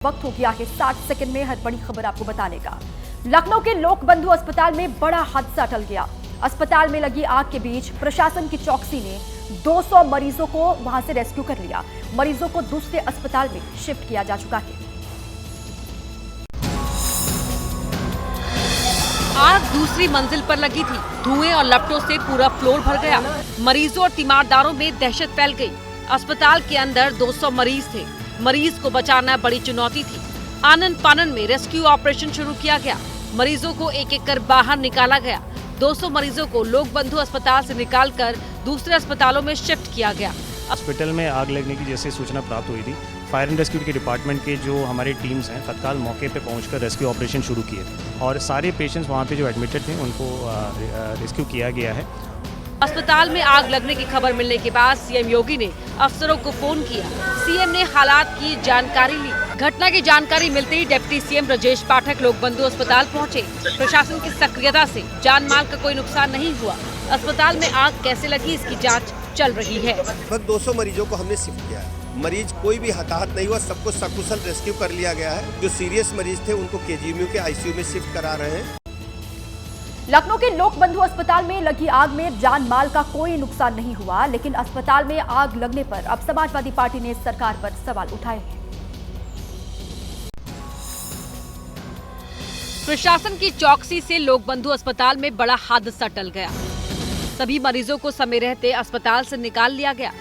वक्त हो गया है 60 सेकंड में हर बड़ी खबर आपको बताने का। लखनऊ के लोक बंधु अस्पताल में बड़ा हादसा टल गया। अस्पताल में लगी आग के बीच प्रशासन की चौकसी ने 200 मरीजों को वहां से रेस्क्यू कर लिया। मरीजों को दूसरे अस्पताल में शिफ्ट किया जा चुका है। आग दूसरी मंजिल पर लगी थी। धुएं और लपटों से पूरा फ्लोर भर गया। मरीजों और तीमारदारों में दहशत फैल गई। अस्पताल के अंदर 200 मरीज थे। मरीज को बचाना बड़ी चुनौती थी। आनन फानन में रेस्क्यू ऑपरेशन शुरू किया गया। मरीजों को एक एक कर बाहर निकाला गया। 200 मरीजों को लोक बंधु अस्पताल से निकालकर दूसरे अस्पतालों में शिफ्ट किया गया। हॉस्पिटल में आग लगने की जैसे सूचना प्राप्त हुई थी, फायर एंड रेस्क्यू के डिपार्टमेंट के जो हमारे टीम्स हैं तत्काल मौके पे पहुंचकर रेस्क्यू ऑपरेशन शुरू किए और सारे पेशेंट्स वहां पे जो एडमिटेड थे उनको रेस्क्यू किया गया है। अस्पताल में आग लगने की खबर मिलने के बाद सीएम योगी ने अफसरों को फोन किया। सीएम ने हालात की जानकारी ली। घटना की जानकारी मिलते ही डिप्टी सीएम ब्रजेश पाठक लोक बंधु अस्पताल पहुंचे। प्रशासन की सक्रियता से जान माल का कोई नुकसान नहीं हुआ। अस्पताल में आग कैसे लगी इसकी जांच चल रही है। लगभग 200 मरीजों को हमने शिफ्ट किया है। मरीज कोई भी हताहत नहीं हुआ, सबको सकुशल रेस्क्यू कर लिया गया है। जो सीरियस मरीज थे उनको केजीएमयू के आईसीयू में शिफ्ट करा रहे हैं। लखनऊ के लोक बंधु अस्पताल में लगी आग में जान माल का कोई नुकसान नहीं हुआ, लेकिन अस्पताल में आग लगने पर अब समाजवादी पार्टी ने सरकार पर सवाल उठाए हैं। प्रशासन की चौकसी से लोक बंधु अस्पताल में बड़ा हादसा टल गया। सभी मरीजों को समय रहते अस्पताल से निकाल लिया गया।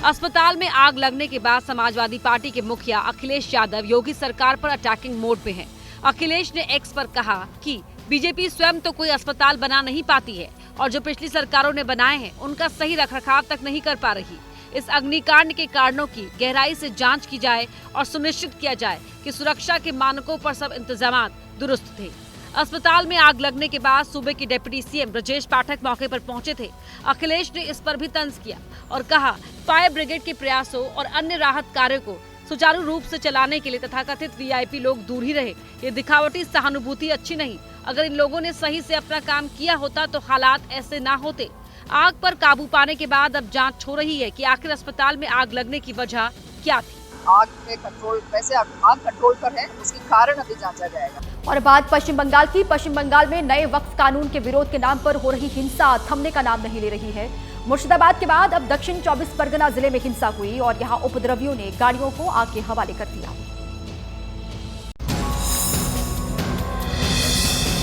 अस्पताल में आग लगने के बाद समाजवादी पार्टी के मुखिया अखिलेश यादव योगी सरकार पर अटैकिंग मोड में हैं। अखिलेश ने एक्स पर कहा कि बीजेपी स्वयं तो कोई अस्पताल बना नहीं पाती है और जो पिछली सरकारों ने बनाए हैं उनका सही रखरखाव तक नहीं कर पा रही। इस अग्निकांड के कारणों की गहराई से जांच की जाए और सुनिश्चित किया जाए कि सुरक्षा के मानकों पर सब इंतजाम दुरुस्त थे। अस्पताल में आग लगने के बाद सूबे के डिप्टी सीएम ब्रजेश पाठक मौके पर पहुंचे थे। अखिलेश ने इस पर भी तंज किया और कहा फायर ब्रिगेड के प्रयासों और अन्य राहत कार्यों को सुचारू रूप से चलाने के लिए तथाकथित वीआईपी लोग दूर ही रहे। ये दिखावटी सहानुभूति अच्छी नहीं। अगर इन लोगों ने सही से अपना काम किया होता तो हालात ऐसे ना होते। आग पर काबू पाने के बाद अब जांच हो रही है कि आखिर अस्पताल में आग लगने की वजह क्या थी। आग पे कंट्रोल, वैसे आग कंट्रोल पर है, उसके कारण अभी जांचा जाएगा। और बात पश्चिम बंगाल की। पश्चिम बंगाल में नए वक्फ कानून के विरोध के नाम पर हो रही हिंसा थमने का नाम नहीं ले रही है। मुर्शिदाबाद के बाद अब दक्षिण 24 परगना जिले में हिंसा हुई और यहां उपद्रवियों ने गाड़ियों को आग के हवाले कर दिया।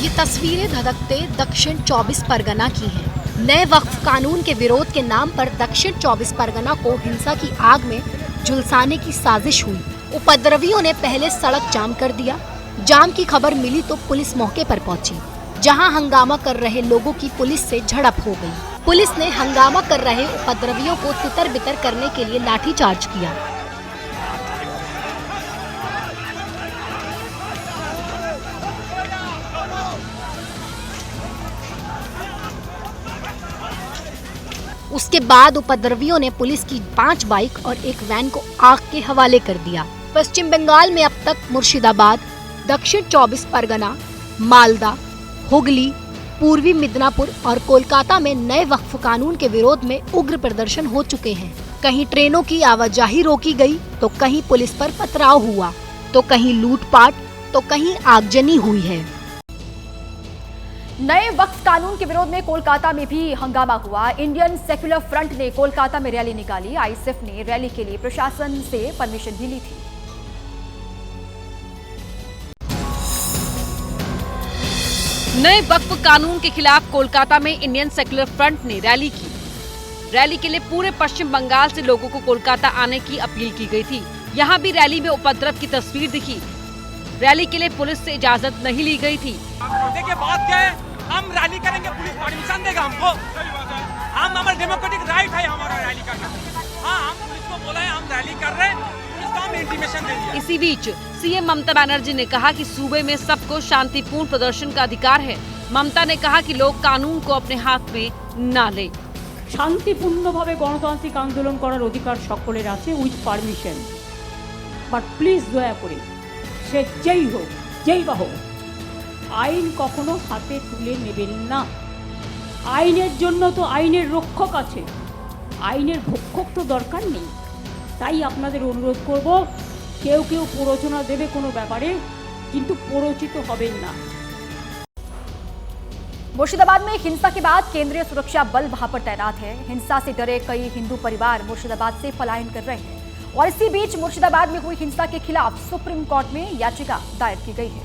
ये तस्वीरें धधकते दक्षिण 24 परगना की हैं। नए वक्फ कानून के विरोध के नाम पर दक्षिण 24 परगना को हिंसा की आग में झुलसाने की साजिश हुई। उपद्रवियों ने पहले सड़क जाम कर दिया। जाम की खबर मिली तो पुलिस मौके पर पहुंची, जहां हंगामा कर रहे लोगों की पुलिस से झड़प हो गई। पुलिस ने हंगामा कर रहे उपद्रवियों को तितर बितर करने के लिए लाठीचार्ज किया। उसके बाद उपद्रवियों ने पुलिस की 5 बाइक और एक वैन को आग के हवाले कर दिया। पश्चिम बंगाल में अब तक मुर्शिदाबाद, दक्षिण 24 परगना, मालदा, हुगली, पूर्वी मिदनापुर और कोलकाता में नए वक्फ कानून के विरोध में उग्र प्रदर्शन हो चुके हैं। कहीं ट्रेनों की आवाजाही रोकी गई, तो कहीं पुलिस पर पथराव हुआ, तो कहीं लूटपाट, तो कहीं आगजनी हुई है। नए वक्फ कानून के विरोध में कोलकाता में भी हंगामा हुआ। इंडियन सेक्युलर फ्रंट ने कोलकाता में रैली निकाली। आईएसएफ ने रैली के लिए प्रशासन से परमिशन भी ली थी। नए वक्फ कानून के खिलाफ कोलकाता में इंडियन सेक्युलर फ्रंट ने रैली की। रैली के लिए पूरे पश्चिम बंगाल से लोगों को कोलकाता आने की अपील की गई थी। यहाँ भी रैली में उपद्रव की तस्वीर दिखी। रैली के लिए पुलिस से इजाजत नहीं ली गई थी। देखिए बात क्या है, हम रैली करेंगे, पुलिस परमिशन देगा हमको। हम हमारा डेमोक्रेटिक राइट है हमारा रैली करना। हाँ, हम पुलिस को बोला है हम रैली कर रहे हैं, पुलिस को हम इंटीमेशन दे दिया। इसी बीच सीएम ममता बनर्जी ने कहा कि सूबे में सबको शांतिपूर्ण प्रदर्शन का अधिकार है। ममता ने कहा कि लोग कानून को अपने हाथ में ना ले। शांतिपूर्णभावे गणतांत्रिक आंदोलन करार अधिकार सकलेर आछे उइथ पारमिशन, बाट प्लिज दया करे से जेई होक जेई बा होक आईन कखनो हाथे तुले नेबेन ना। आईनेर जन्य तो आईनेर रक्षक आछे, आईनेर भक्षक तो दरकार नेই। তাই আপনাদের অনুরোধ করব কেউ কেউ প্ররোচনা দেবে কোনো ব্যাপারে, কিন্তু প্ররোচিত হবেন না। मुर्शिदाबाद में हिंसा के बाद केंद्रीय सुरक्षा बल वहां पर तैनात है। हिंसा से डरे कई हिंदू परिवार मुर्शिदाबाद से पलायन कर रहे हैं और इसी बीच मुर्शिदाबाद में हुई हिंसा के खिलाफ सुप्रीम कोर्ट में याचिका दायर की गई है।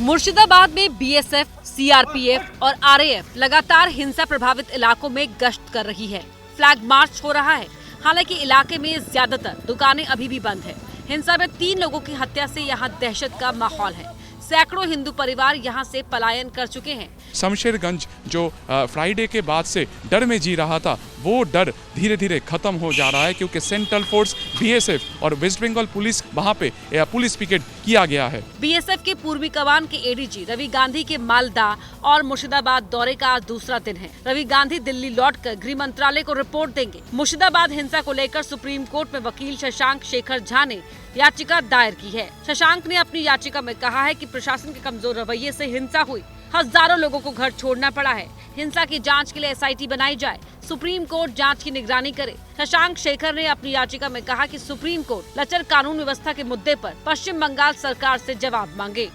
मुर्शिदाबाद में बीएसएफ, सीआरपीएफ और आरएएफ लगातार हिंसा प्रभावित इलाकों में गश्त कर रही है। फ्लैग मार्च हो रहा है। हालांकि इलाके में ज्यादातर दुकानें अभी भी बंद है। हिंसा में 3 लोगों की हत्या से यहाँ दहशत का माहौल है। सैकड़ों हिंदू परिवार यहाँ से पलायन कर चुके हैं। शमशेरगंज जो फ्राइडे के बाद से डर में जी रहा था, वो डर धीरे धीरे खत्म हो जा रहा है, क्योंकि सेंट्रल फोर्स, बीएसएफ और वेस्ट बंगाल पुलिस वहाँ पे पुलिस पिकेट किया गया है। बीएसएफ के पूर्वी कमान के एडीजी रवि गांधी के मालदा और मुर्शिदाबाद दौरे का आज दूसरा दिन है। रवि गांधी दिल्ली लौटकर गृह मंत्रालय को रिपोर्ट देंगे। मुर्शिदाबाद हिंसा को लेकर सुप्रीम कोर्ट में वकील शशांक शेखर झा ने याचिका दायर की है। शशांक ने अपनी याचिका में कहा है कि प्रशासन के कमजोर रवैये से हिंसा हुई, हजारों लोगों को घर छोड़ना पड़ा है। हिंसा की जांच के लिए एसआईटी बनाई जाए, सुप्रीम कोर्ट जांच की निगरानी करे। शशांक शेखर ने अपनी याचिका में कहा कि सुप्रीम कोर्ट लचर कानून व्यवस्था के मुद्दे पर पश्चिम बंगाल सरकार से जवाब मांगे।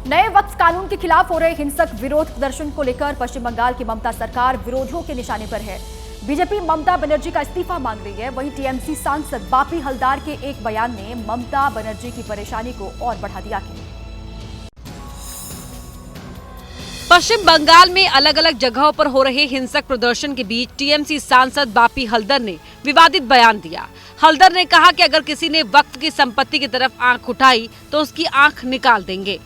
नए वक्फ कानून के खिलाफ हो रहे हिंसक विरोध प्रदर्शन को लेकर पश्चिम बंगाल की ममता सरकार विरोधियों के निशाने पर है। बीजेपी ममता बनर्जी का इस्तीफा मांग रही है। वहीं टीएमसी सांसद बापी हलदार के एक बयान ने ममता बनर्जी की परेशानी को और बढ़ा दिया है। पश्चिम बंगाल में अलग अलग जगहों पर हो रहे हिंसक प्रदर्शन के बीच टीएमसी सांसद बापी हलदर ने विवादित बयान दिया। हलदर ने कहा कि अगर किसी ने वक्फ की संपत्ति की तरफ आंख उठाई तो उसकी आंख निकाल देंगे।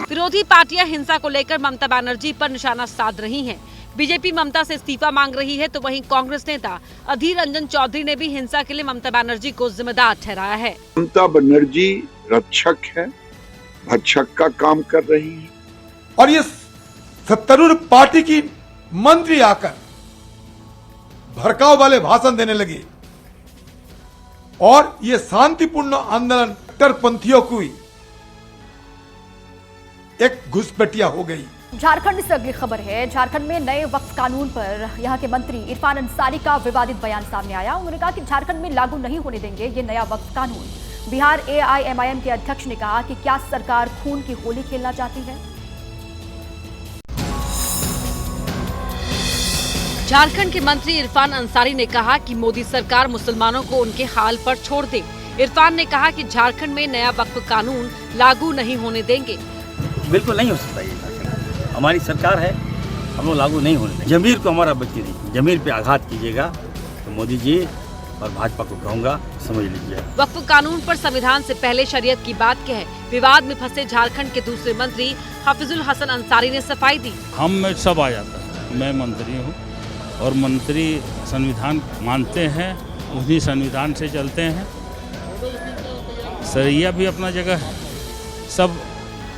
विरोधी पार्टियां हिंसा को लेकर ममता बनर्जी पर निशाना साध रही हैं। बीजेपी ममता से इस्तीफा मांग रही है, तो वहीं कांग्रेस नेता अधीर रंजन चौधरी ने भी हिंसा के लिए ममता बनर्जी को जिम्मेदार ठहराया है। ममता बनर्जी रक्षक है, भक्षक का काम कर रही है और ये सत्तारूढ़ पार्टी की मंत्री आकर भड़काऊ वाले भाषण देने लगी और ये शांतिपूर्ण आंदोलन कट्टरपंथियों की एक घुसपैठिया हो गई। झारखंड से अगली खबर है। झारखंड में नए वक्फ कानून पर यहां के मंत्री इरफान अंसारी का विवादित बयान सामने आया। उन्होंने कहा कि झारखंड में लागू नहीं होने देंगे ये नया वक्फ कानून। बिहार एआईएमआईएम के अध्यक्ष ने कहा कि क्या सरकार खून की होली खेलना चाहती है। झारखंड के मंत्री इरफान अंसारी ने कहा कि मोदी सरकार मुसलमानों को उनके हाल पर छोड़ दे। इरफान ने कहा कि झारखंड में नया वक्फ कानून लागू नहीं होने देंगे। बिल्कुल नहीं हो सकता, ये हमारी सरकार है, हम लोग लागू नहीं होने देंगे। जमीर को हमारा बच्चे नहीं, जमीर पे आघात कीजिएगा तो मोदी जी और भाजपा को कहूँगा समझ लीजिए। वक्फ कानून पर संविधान से पहले शरीयत की बात कहे विवाद में फंसे झारखंड के दूसरे मंत्री हाफिजुल हसन अंसारी ने सफाई दी। हम में सब आ जाता है, मैं मंत्री हूँ और मंत्री संविधान मानते हैं, उसी संविधान से चलते हैं। शरिया भी अपना जगह है सब।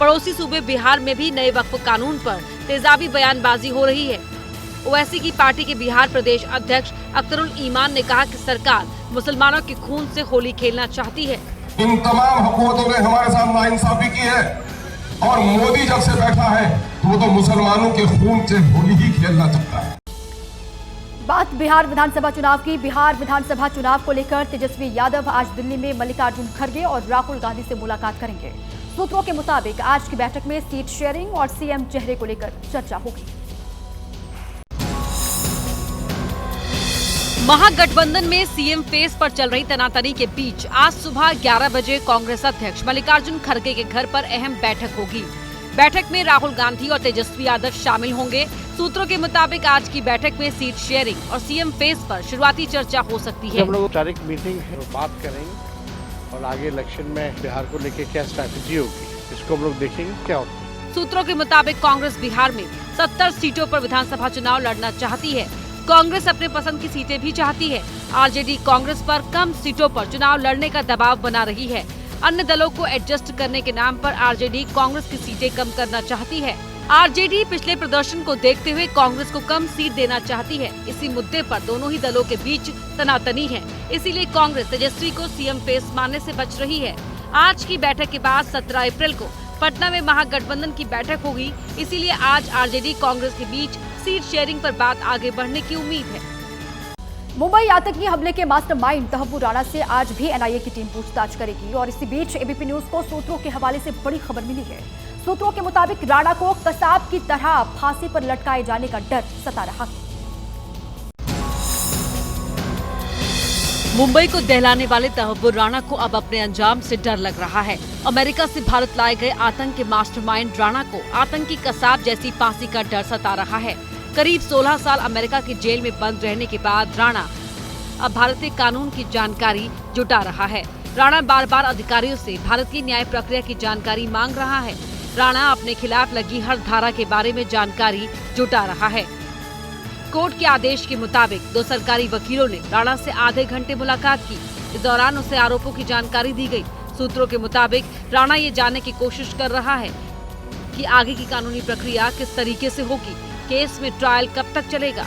पड़ोसी सूबे बिहार में भी नए वक्फ कानून पर तेजाबी बयानबाजी हो रही है। ओवैसी की पार्टी के बिहार प्रदेश अध्यक्ष अख्तरुल ईमान ने कहा कि सरकार मुसलमानों के खून से होली खेलना चाहती है। इन तमाम हुकूमतों ने हमारे साथ नाइंसाफी की है और मोदी जब से बैठा है तो वो तो मुसलमानों के खून से होली ही खेलना चाहता है। बात बिहार विधानसभा चुनाव की। बिहार विधानसभा चुनाव को लेकर तेजस्वी यादव आज दिल्ली में मल्लिकार्जुन खड़गे और राहुल गांधी से मुलाकात करेंगे। सूत्रों के मुताबिक आज की बैठक में सीट शेयरिंग और सीएम चेहरे को लेकर चर्चा होगी। महागठबंधन में सीएम फेस पर चल रही तनातनी के बीच आज सुबह 11 बजे कांग्रेस अध्यक्ष मल्लिकार्जुन खड़गे के घर पर अहम बैठक होगी। बैठक में राहुल गांधी और तेजस्वी यादव शामिल होंगे। सूत्रों के मुताबिक आज की बैठक में सीट शेयरिंग और सीएम फेस पर शुरुआती चर्चा हो सकती है। हम लोग डायरेक्ट मीटिंग है, बात करेंगे और आगे इलेक्शन में बिहार को लेकर क्या स्ट्रैटेजी होगी इसको हम लोग देखेंगे क्या होता है। सूत्रों के मुताबिक कांग्रेस बिहार में 70 सीटों पर विधानसभा चुनाव लड़ना चाहती है। कांग्रेस अपने पसंद की सीटें भी चाहती है। आरजेडी कांग्रेस पर कम सीटों पर चुनाव लड़ने का दबाव बना रही है। अन्य दलों को एडजस्ट करने के नाम पर आरजेडी कांग्रेस की सीटें कम करना चाहती है। आरजेडी पिछले प्रदर्शन को देखते हुए कांग्रेस को कम सीट देना चाहती है। इसी मुद्दे पर दोनों ही दलों के बीच तनातनी है, इसीलिए कांग्रेस तेजस्वी को सीएम फेस मानने से बच रही है। आज की बैठक के बाद 17 अप्रैल को पटना में महागठबंधन की बैठक होगी, इसीलिए आज आरजेडी कांग्रेस के बीच सीट शेयरिंग पर बात आगे बढ़ने की उम्मीद है। मुंबई आतंकी हमले के मास्टरमाइंड तहव्वुर राणा से आज भी एनआईए की टीम पूछताछ करेगी और इसी बीच एबीपी न्यूज को सूत्रों के हवाले से बड़ी खबर मिली है। सूत्रों के मुताबिक राणा को कसाब की तरह फांसी पर लटकाए जाने का डर सता रहा है। मुंबई को दहलाने वाले तहव्वुर राणा को अब अपने अंजाम से डर लग रहा है। अमेरिका से भारत लाए गए आतंक के मास्टरमाइंड राणा को आतंकी कसाब जैसी फांसी का डर सता रहा है। करीब 16 साल अमेरिका की जेल में बंद रहने के बाद राणा अब भारतीय कानून की जानकारी जुटा रहा है। राणा बार बार अधिकारियों से भारतीय न्याय प्रक्रिया की जानकारी मांग रहा है। राणा अपने खिलाफ लगी हर धारा के बारे में जानकारी जुटा रहा है। कोर्ट के आदेश के मुताबिक 2 सरकारी वकीलों ने राणा से आधे घंटे मुलाकात की। इस दौरान उसे आरोपों की जानकारी दी गई। सूत्रों के मुताबिक राणा ये जानने की कोशिश कर रहा है कि आगे की कानूनी प्रक्रिया किस तरीके से होगी, केस में ट्रायल कब तक चलेगा।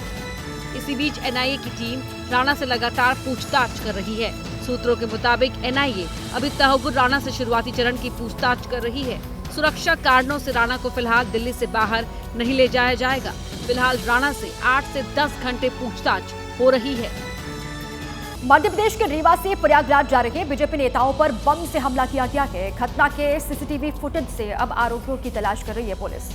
इसी बीच एनआईए की टीम राणा से लगातार पूछताछ कर रही है। सूत्रों के मुताबिक एनआईए अभी तहव्वुर राणा से शुरुआती चरण की पूछताछ कर रही है। सुरक्षा कारणों से राणा को फिलहाल दिल्ली से बाहर नहीं ले जाया जाएगा। फिलहाल राणा से 8 से 10 घंटे पूछताछ हो रही है। मध्य प्रदेश के रीवा से प्रयागराज जा रहे बीजेपी नेताओं पर बम से हमला किया गया है। घटना के सीसीटीवी फुटेज से अब आरोपियों की तलाश कर रही है पुलिस।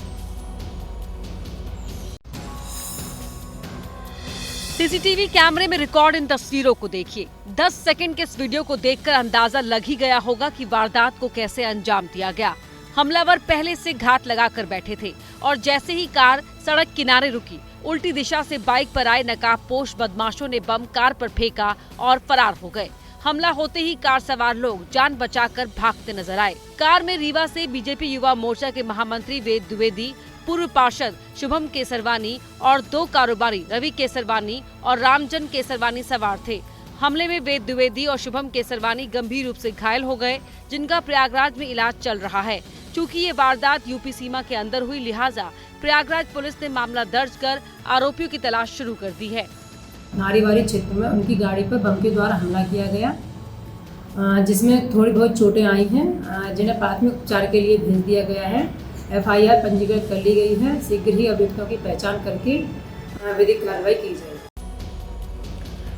सीसीटीवी कैमरे में रिकॉर्ड इन तस्वीरों को देखिए। 10 सेकंड के इस वीडियो को देखकर अंदाजा लग ही गया होगा कि वारदात को कैसे अंजाम दिया गया। हमलावर पहले से घात लगाकर बैठे थे और जैसे ही कार सड़क किनारे रुकी, उल्टी दिशा से बाइक पर आए नकाबपोश बदमाशों ने बम कार पर फेंका और फरार हो गए। हमला होते ही कार सवार लोग जान बचाकर भागते नजर आए। कार में रीवा से बीजेपी युवा मोर्चा के महामंत्री वेद द्विवेदी, पूर्व पार्षद शुभम केसरवानी और 2 कारोबारी रवि केसरवानी और रामचंद्र केसरवानी सवार थे। हमले में वेद द्विवेदी और शुभम केसरवानी गंभीर रूप से घायल हो गए, जिनका प्रयागराज में इलाज चल रहा है। चूँकि ये वारदात यूपी सीमा के अंदर हुई, लिहाजा प्रयागराज पुलिस ने मामला दर्ज कर आरोपियों की तलाश शुरू कर दी है। नारीवाड़ी क्षेत्र में उनकी गाड़ी पर बम के द्वारा हमला किया गया, जिसमें थोड़ी बहुत चोटें आई हैं, जिन्हें प्राथमिक उपचार के लिए भेज दिया गया है। एफआईआर पंजीकृत कर ली गई है। शीघ्र ही अभियुक्तों की पहचान करके विधिक कार्रवाई की जाएगी।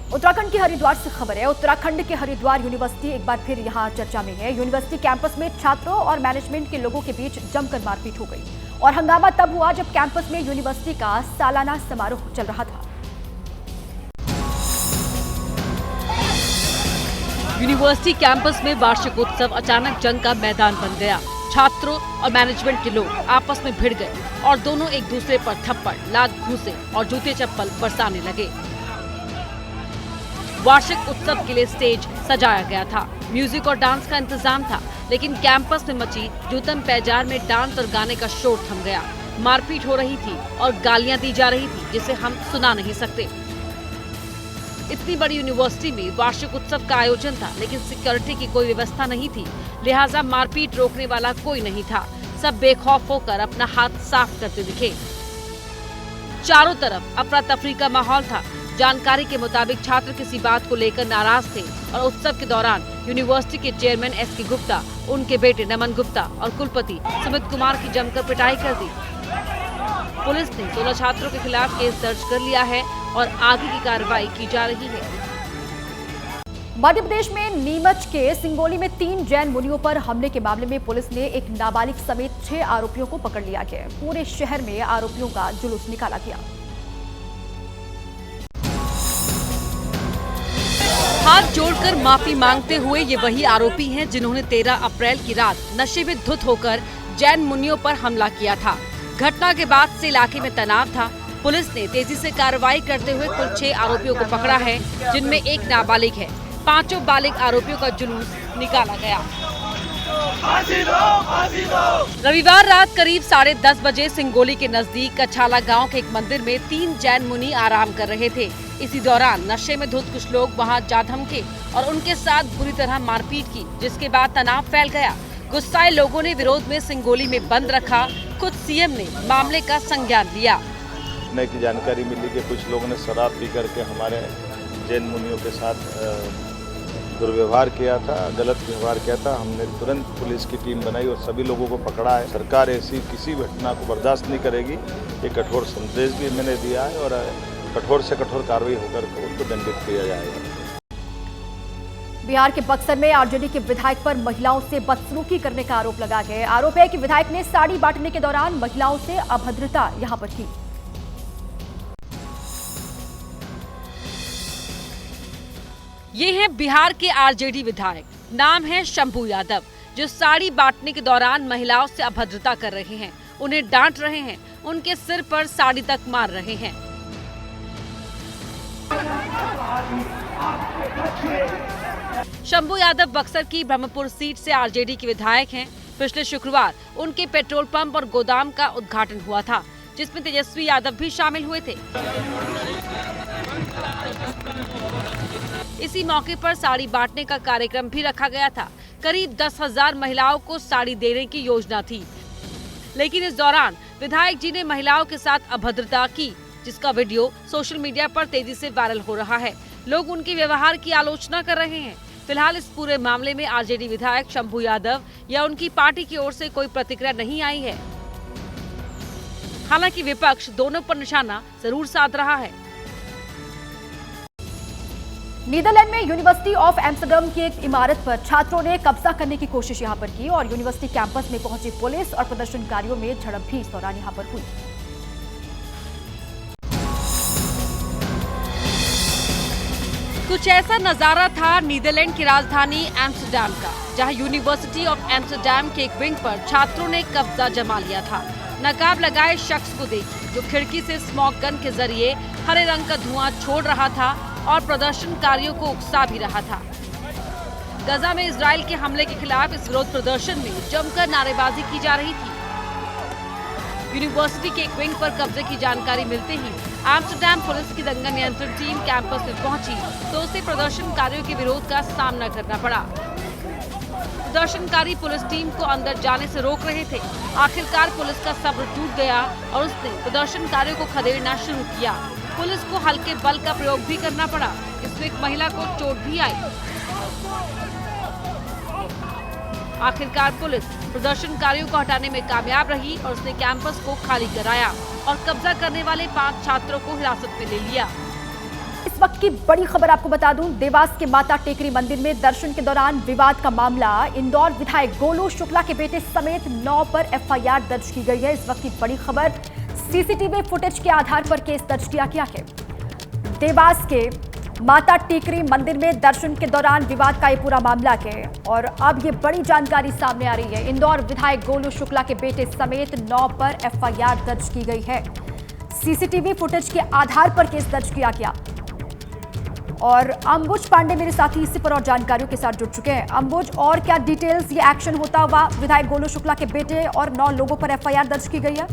उत्तराखंड के हरिद्वार से खबर है। उत्तराखंड के हरिद्वार यूनिवर्सिटी एक बार फिर यहां चर्चा में है। यूनिवर्सिटी कैंपस में छात्रों और मैनेजमेंट के लोगों के बीच जमकर मारपीट हो गई और हंगामा तब हुआ जब कैंपस में यूनिवर्सिटी का सालाना समारोह चल रहा था। यूनिवर्सिटी कैंपस में वार्षिक उत्सव अचानक जंग का मैदान बन गया। छात्रों और मैनेजमेंट के लोग आपस में भिड़ गए और दोनों एक दूसरे पर थप्पड़, लात घूंसे और जूते चप्पल बरसाने लगे। वार्षिक उत्सव के लिए स्टेज सजाया गया था, म्यूजिक और डांस का इंतजाम था, लेकिन कैंपस में मची जूतम पैजार में डांस और गाने का शोर थम गया। मारपीट हो रही थी और गालियां दी जा रही थी, जिसे हम सुना नहीं सकते। इतनी बड़ी यूनिवर्सिटी में वार्षिक उत्सव का आयोजन था, लेकिन सिक्योरिटी की कोई व्यवस्था नहीं थी, लिहाजा मारपीट रोकने वाला कोई नहीं था। सब बेखौफ होकर अपना हाथ साफ करते दिखे। चारों तरफ अफरा तफरी का माहौल था। जानकारी के मुताबिक छात्र किसी बात को लेकर नाराज थे और उत्सव के दौरान यूनिवर्सिटी के चेयरमैन एसके गुप्ता, उनके बेटे नमन गुप्ता और कुलपति सुमित कुमार की जमकर पिटाई कर दी। पुलिस ने 16 छात्रों के खिलाफ केस दर्ज कर लिया है और आगे की कार्रवाई की जा रही है। मध्य प्रदेश में नीमच के सिंगोली में 3 जैन मुनियों पर हमले के मामले में पुलिस ने एक नाबालिग समेत 6 आरोपियों को पकड़ लिया है। पूरे शहर में आरोपियों का जुलूस निकाला गया। हाथ जोड़कर माफी मांगते हुए ये वही आरोपी हैं जिन्होंने 13 अप्रैल की रात नशे में धुत होकर जैन मुनियों पर हमला किया था। घटना के बाद से इलाके में तनाव था। पुलिस ने तेजी से कार्रवाई करते हुए कुल 6 आरोपियों को पकड़ा है, जिनमें एक नाबालिग है। 5 बालिग आरोपियों का जुलूस निकाला गया। रविवार रात करीब 10:30 बजे सिंगोली के नजदीक कछाला गांव के एक मंदिर में 3 जैन मुनि आराम कर रहे थे। इसी दौरान नशे में धुत कुछ लोग वहां जा धमके और उनके साथ बुरी तरह मारपीट की, जिसके बाद तनाव फैल गया। गुस्साए लोगों ने विरोध में सिंगोली में बंद रखा। खुद सीएम ने मामले का संज्ञान लिया। की जानकारी मिली कि कुछ लोगों ने शराब पी करके हमारे जैन मुनियों के साथ दुर्व्यवहार किया था, गलत व्यवहार किया था। हमने तुरंत पुलिस की टीम बनाई और सभी लोगों को पकड़ा है। सरकार ऐसी किसी घटना को बर्दाश्त नहीं करेगी। ये कठोर संदेश भी मैंने दिया है और कठोर से कठोर कार्रवाई होकर उनको दंडित किया जाएगा। बिहार के बक्सर में आरजेडी के विधायक पर महिलाओं से बदसलूकी करने का आरोप लगा गया। आरोप है कि विधायक ने साड़ी बांटने के दौरान महिलाओं से अभद्रता यहां पर की। ये हैं बिहार के आरजेडी विधायक, नाम है शंभू यादव, जो साड़ी बांटने के दौरान महिलाओं से अभद्रता कर रहे हैं, उन्हें डांट रहे हैं, उनके सिर पर साड़ी तक मार रहे हैं। शंभू यादव बक्सर की ब्रह्मपुर सीट से आरजेडी के विधायक हैं। पिछले शुक्रवार उनके पेट्रोल पंप और गोदाम का उद्घाटन हुआ था, जिसमें तेजस्वी यादव भी शामिल हुए थे। इसी मौके पर साड़ी बांटने का कार्यक्रम भी रखा गया था। करीब 10,000 महिलाओं को साड़ी देने की योजना थी, लेकिन इस दौरान विधायक जी ने महिलाओं के साथ अभद्रता की, जिसका वीडियो सोशल मीडिया पर तेजी से वायरल हो रहा है। लोग उनके व्यवहार की आलोचना कर रहे हैं। फिलहाल इस पूरे मामले में आरजेडी विधायक शंभू यादव या उनकी पार्टी की ओर से कोई प्रतिक्रिया नहीं आई है। हालांकि विपक्ष दोनों पर निशाना जरूर साध रहा है। नीदरलैंड में यूनिवर्सिटी ऑफ एम्स्टरडम की एक इमारत पर छात्रों ने कब्जा करने की कोशिश यहां पर की और यूनिवर्सिटी कैंपस में पहुंची पुलिस और प्रदर्शनकारियों में झड़प भी इस दौरान यहां पर हुई। कुछ ऐसा नजारा था नीदरलैंड की राजधानी एम्स्टरडम का, जहां यूनिवर्सिटी ऑफ एम्स्टरडम के एक विंग पर छात्रों ने कब्जा जमा लिया था। नकाब लगाए शख्स को देखिए, जो खिड़की से स्मोक गन के जरिए हरे रंग का धुआं छोड़ रहा था और प्रदर्शनकारियों को उकसा भी रहा था। गजा में इजराइल के हमले के खिलाफ इस विरोध प्रदर्शन में जमकर नारेबाजी की जा रही थी। यूनिवर्सिटी के एक विंग पर कब्जे की जानकारी मिलते ही एम्स्टरडम पुलिस की दंगा नियंत्रण टीम कैंपस में पहुंची तो उसे प्रदर्शनकारियों के विरोध का सामना करना पड़ा। प्रदर्शनकारी पुलिस टीम को अंदर जाने से रोक रहे थे। आखिरकार पुलिस का सब्र टूट गया और उसने प्रदर्शनकारियों को खदेड़ना शुरू किया। पुलिस को हल्के बल का प्रयोग भी करना पड़ा। इसमें एक महिला को चोट भी आई। आखिरकार पुलिस प्रदर्शनकारियों को हटाने में कामयाब रही और उसने कैंपस को खाली कराया और कब्जा करने वाले 5 छात्रों को हिरासत में ले लिया। इस वक्त की बड़ी खबर आपको बता दूं, देवास के माता टेकरी मंदिर में दर्शन के दौरान विवाद का मामला। इंदौर विधायक गोलू शुक्ला के बेटे समेत 9 पर एफआईआर दर्ज की गई है। इस वक्त की बड़ी खबर, सीसीटीवी फुटेज के आधार पर केस दर्ज किया गया है। देवास के माता टेकरी मंदिर में दर्शन के दौरान विवाद का ये पूरा मामला है और अब ये बड़ी जानकारी सामने आ रही है। इंदौर विधायक गोलू शुक्ला के बेटे समेत 9 पर एफआईआर दर्ज की गई है। सीसीटीवी फुटेज के आधार पर केस दर्ज किया गया और अंबुज पांडे मेरे साथी इसी पर और जानकारियों के साथ जुड़ चुके हैं। अंबुज, और क्या डिटेल्स, ये एक्शन होता हुआ विधायक गोलू शुक्ला के बेटे और 9 लोगों पर एफआईआर दर्ज की गई है?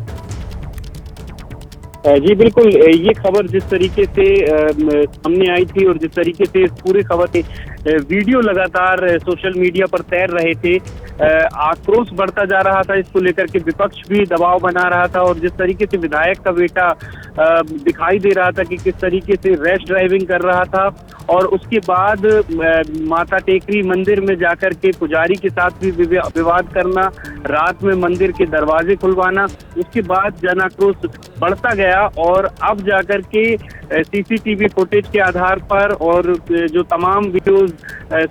जी बिल्कुल, ये खबर जिस तरीके से सामने आई थी और जिस तरीके से इस पूरी खबर के वीडियो लगातार सोशल मीडिया पर तैर रहे थे, आक्रोश बढ़ता जा रहा था। इसको लेकर के विपक्ष भी दबाव बना रहा था और जिस तरीके से विधायक का बेटा दिखाई दे रहा था कि किस तरीके से रैश ड्राइविंग कर रहा था और उसके बाद माता टेकरी मंदिर में जाकर के पुजारी के साथ भी विवाद करना, रात में मंदिर के दरवाजे खुलवाना, उसके बाद जन आक्रोश बढ़ता गया और अब जाकर के सीसीटीवी फुटेज के आधार पर और जो तमाम वीडियोस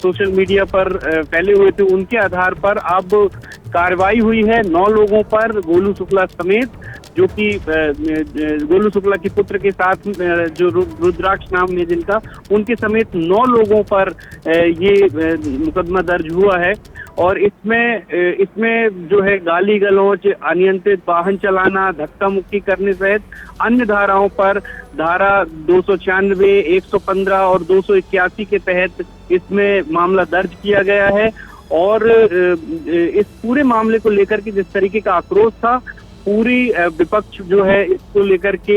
सोशल मीडिया पर फैले हुए थे उनके आधार पर अब कार्रवाई हुई है 9 लोगों पर, गोलू शुक्ला समेत, जो कि गोलू शुक्ला के पुत्र के साथ जो रुद्राक्ष नाम है जिनका, उनके समेत 9 लोगों पर ये मुकदमा दर्ज हुआ है। और इसमें जो है गाली गलौज, अनियंत्रित वाहन चलाना, धक्का मुक्की करने सहित अन्य धाराओं पर धारा 296, 115 और 281 के तहत इसमें मामला दर्ज किया गया है। और इस पूरे मामले को लेकर के जिस तरीके का आक्रोश था, पूरी विपक्ष जो है इसको लेकर के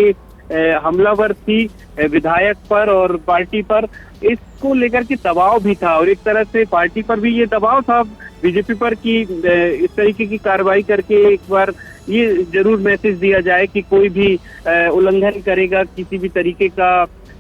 हमलावर थी विधायक पर और पार्टी पर, इसको लेकर के दबाव भी था और एक तरह से पार्टी पर भी ये दबाव था बीजेपी पर कि इस तरीके की कार्रवाई करके एक बार ये जरूर मैसेज दिया जाए कि कोई भी उल्लंघन करेगा किसी भी तरीके का,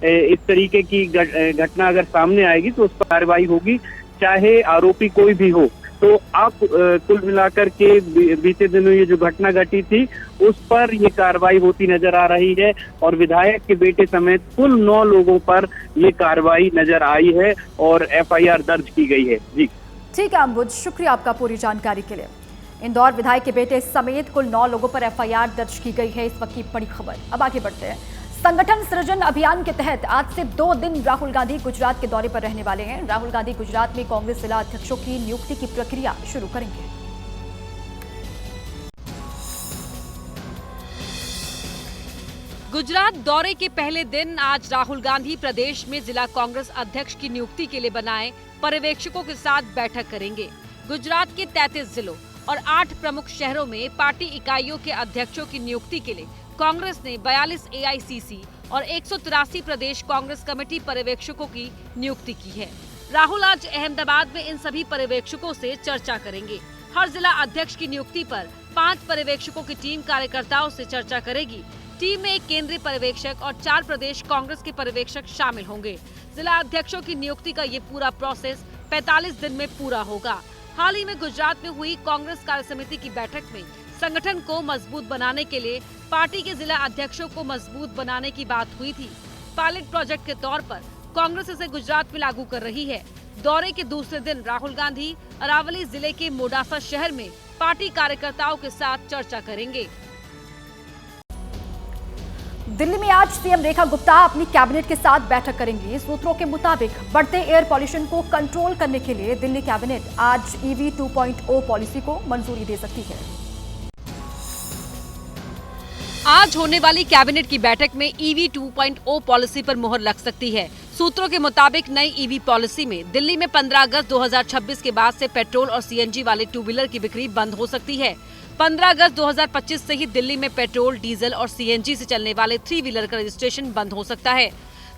इस तरीके की घटना अगर सामने आएगी तो उस पर कार्रवाई होगी, चाहे आरोपी कोई भी हो। तो आप कुल मिलाकर के बीते दिनों ये जो घटना घटी थी उस पर ये कार्रवाई होती नजर आ रही है और विधायक के बेटे समेत कुल 9 लोगों पर ये कार्रवाई नजर आई है और FIR दर्ज की गई है। जी ठीक है अम्बुज, शुक्रिया आपका पूरी जानकारी के लिए। इंदौर विधायक के बेटे समेत कुल 9 लोगों पर FIR दर्ज की गई है, इस वक्त की बड़ी खबर। अब आगे बढ़ते हैं। संगठन सृजन अभियान के तहत आज से 2 दिन राहुल गांधी गुजरात के दौरे पर रहने वाले हैं। राहुल गांधी गुजरात में कांग्रेस जिला अध्यक्षों की नियुक्ति की प्रक्रिया शुरू करेंगे। गुजरात दौरे के पहले दिन आज राहुल गांधी प्रदेश में जिला कांग्रेस अध्यक्ष की नियुक्ति के लिए बनाए पर्यवेक्षकों के साथ बैठक करेंगे। गुजरात के 33 जिलों और 8 प्रमुख शहरों में पार्टी इकाइयों के अध्यक्षों की नियुक्ति के लिए कांग्रेस ने 42 AICC और 183 प्रदेश कांग्रेस कमेटी पर्यवेक्षकों की नियुक्ति की है। राहुल आज अहमदाबाद में इन सभी पर्यवेक्षकों से चर्चा करेंगे। हर जिला अध्यक्ष की नियुक्ति पर 5 पर्यवेक्षकों की टीम कार्यकर्ताओं से चर्चा करेगी। टीम में एक केंद्रीय पर्यवेक्षक और 4 प्रदेश कांग्रेस के पर्यवेक्षक शामिल होंगे। जिला अध्यक्षों की नियुक्ति का ये पूरा प्रोसेस 45 दिन में पूरा होगा। हाल ही में गुजरात में हुई कांग्रेस कार्य समिति की बैठक में संगठन को मजबूत बनाने के लिए पार्टी के जिला अध्यक्षों को मजबूत बनाने की बात हुई थी। पायलट प्रोजेक्ट के तौर पर कांग्रेस इसे गुजरात में लागू कर रही है। दौरे के दूसरे दिन राहुल गांधी अरावली जिले के मोडासा शहर में पार्टी कार्यकर्ताओं के साथ चर्चा करेंगे। दिल्ली में आज सीएम रेखा गुप्ता अपनी कैबिनेट के साथ बैठक करेंगी। सूत्रों के मुताबिक बढ़ते एयर पॉल्यूशन को कंट्रोल करने के लिए दिल्ली कैबिनेट आज EV 2.0 पॉलिसी को मंजूरी दे सकती है। आज होने वाली कैबिनेट की बैठक में EV 2.0 पॉलिसी पर मुहर लग सकती है। सूत्रों के मुताबिक नई EV पॉलिसी में दिल्ली में 15 अगस्त 2026 के बाद से पेट्रोल और CNG वाले 2 व्हीलर की बिक्री बंद हो सकती है। 15 अगस्त 2025 से ही दिल्ली में पेट्रोल, डीजल और CNG से चलने वाले 3 व्हीलर का रजिस्ट्रेशन बंद हो सकता है।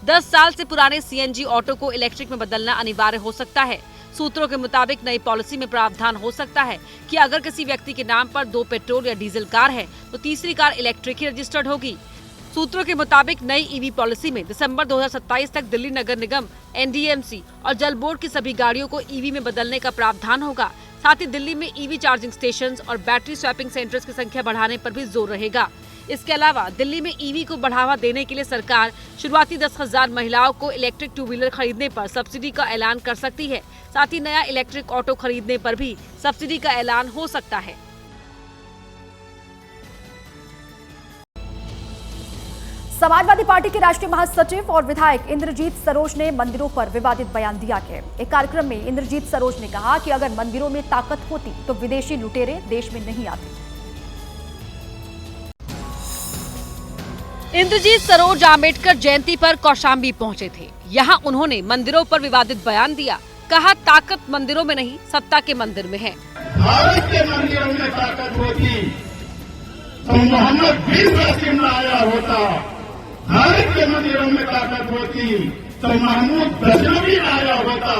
10 साल से पुराने CNG ऑटो को इलेक्ट्रिक में बदलना अनिवार्य हो सकता है। सूत्रों के मुताबिक नई पॉलिसी में प्रावधान हो सकता है कि अगर किसी व्यक्ति के नाम पर 2 पेट्रोल या डीजल कार है तो तीसरी कार इलेक्ट्रिक ही रजिस्टर्ड होगी। सूत्रों के मुताबिक नई EV पॉलिसी में दिसंबर 2027 तक दिल्ली नगर निगम, NDMC और जल बोर्ड की सभी गाड़ियों को EV में बदलने का प्रावधान होगा। साथ ही दिल्ली में EV चार्जिंग स्टेशंस और बैटरी स्वैपिंग सेंटर्स की संख्या बढ़ाने पर भी जोर रहेगा। इसके अलावा दिल्ली में EV को बढ़ावा देने के लिए सरकार शुरुआती 10,000 महिलाओं को इलेक्ट्रिक 2 व्हीलर खरीदने पर सब्सिडी का ऐलान कर सकती है। साथ ही नया इलेक्ट्रिक ऑटो खरीदने पर भी सब्सिडी का ऐलान हो सकता है। समाजवादी पार्टी के राष्ट्रीय महासचिव और विधायक इंद्रजीत सरोज ने मंदिरों पर विवादित बयान दिया है। एक कार्यक्रम में इंद्रजीत सरोज ने कहा कि अगर मंदिरों में ताकत होती तो विदेशी लुटेरे देश में नहीं आते। इंद्रजीत सरोज आम्बेडकर जयंती पर कौशाम्बी पहुंचे थे। यहां उन्होंने मंदिरों पर विवादित बयान दिया। कहा, ताकत मंदिरों में नहीं, सत्ता के मंदिर में है। भारत के मंदिरों में ताकत होती तो मोहम्मद बिन कासिम आया होता। भारत के मंदिरों में ताकत होती तो महमूद गजनवी आया होता।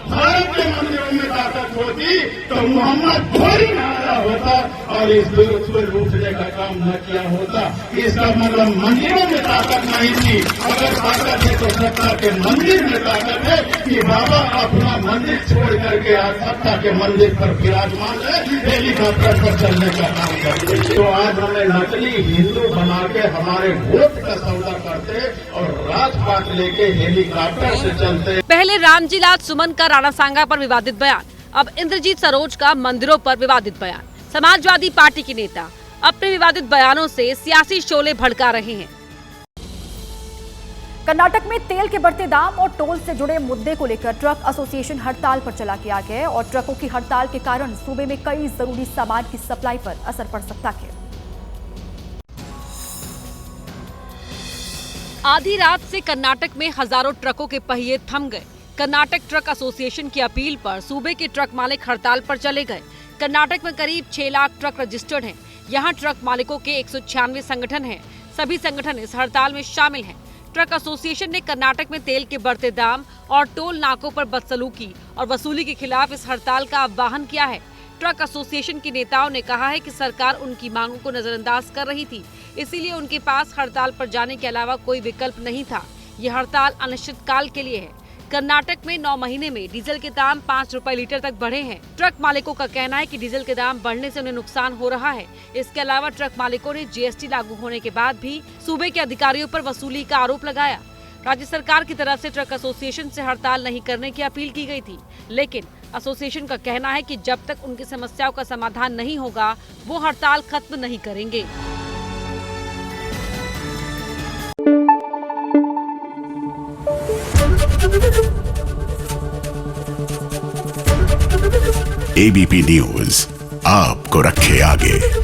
भारत के मंदिरों में ताकत होती तो मोहम्मद घोरी आया होता और इस विरोध को रोकने का काम न किया होता। इसका मतलब मंदिरों में ताकत नहीं थी। अगर ताकत है तो सत्ता के मंदिर में ताकत है कि बाबा अपना मंदिर छोड़ करके आज सत्ता के मंदिर पर विराजमान है, हेलीकॉप्टर पर चलने का काम करते। तो आज हमें नकली हिंदू बना के हमारे वोट का सौदा करते और राजपाट लेके हेलीकॉप्टर से चलते। पहले रामजीलाल सुमन का राणा सांगा पर विवादित बयान, अब इंद्रजीत सरोज का मंदिरों पर विवादित बयान। समाजवादी पार्टी के नेता अपने विवादित बयानों से सियासी शोले भड़का रहे हैं। कर्नाटक में तेल के बढ़ते दाम और टोल से जुड़े मुद्दे को लेकर ट्रक एसोसिएशन हड़ताल पर चला गया है और ट्रकों की हड़ताल के कारण सूबे में कई जरूरी सामान की सप्लाई पर असर पड़ सकता है। आधी रात से कर्नाटक में हजारों ट्रकों के पहिए थम गए। कर्नाटक ट्रक एसोसिएशन की अपील पर सूबे के ट्रक मालिक हड़ताल पर चले गए। कर्नाटक में करीब 6 लाख ट्रक रजिस्टर्ड हैं। यहां ट्रक मालिकों के 196 संगठन हैं। सभी संगठन इस हड़ताल में शामिल हैं। ट्रक एसोसिएशन ने कर्नाटक में तेल के बढ़ते दाम और टोल नाकों पर बदसलूकी और वसूली के खिलाफ इस हड़ताल का आह्वान किया है। ट्रक एसोसिएशन के नेताओं ने कहा है कि सरकार उनकी मांगों को नजरअंदाज कर रही थी, इसीलिए उनके पास हड़ताल पर जाने के अलावा कोई विकल्प नहीं था। ये हड़ताल अनिश्चितकाल के लिए है। कर्नाटक में 9 महीने में डीजल के दाम 5 रुपए लीटर तक बढ़े हैं। ट्रक मालिकों का कहना है कि डीजल के दाम बढ़ने से उन्हें नुकसान हो रहा है। इसके अलावा ट्रक मालिकों ने जीएसटी लागू होने के बाद भी सूबे के अधिकारियों पर वसूली का आरोप लगाया। राज्य सरकार की तरफ से ट्रक एसोसिएशन से हड़ताल नहीं करने की अपील की गई थी, लेकिन एसोसिएशन का कहना है कि जब तक उनकी समस्याओं का समाधान नहीं होगा, वो हड़ताल खत्म नहीं करेंगे। एबीपी न्यूज आपको रखे आगे।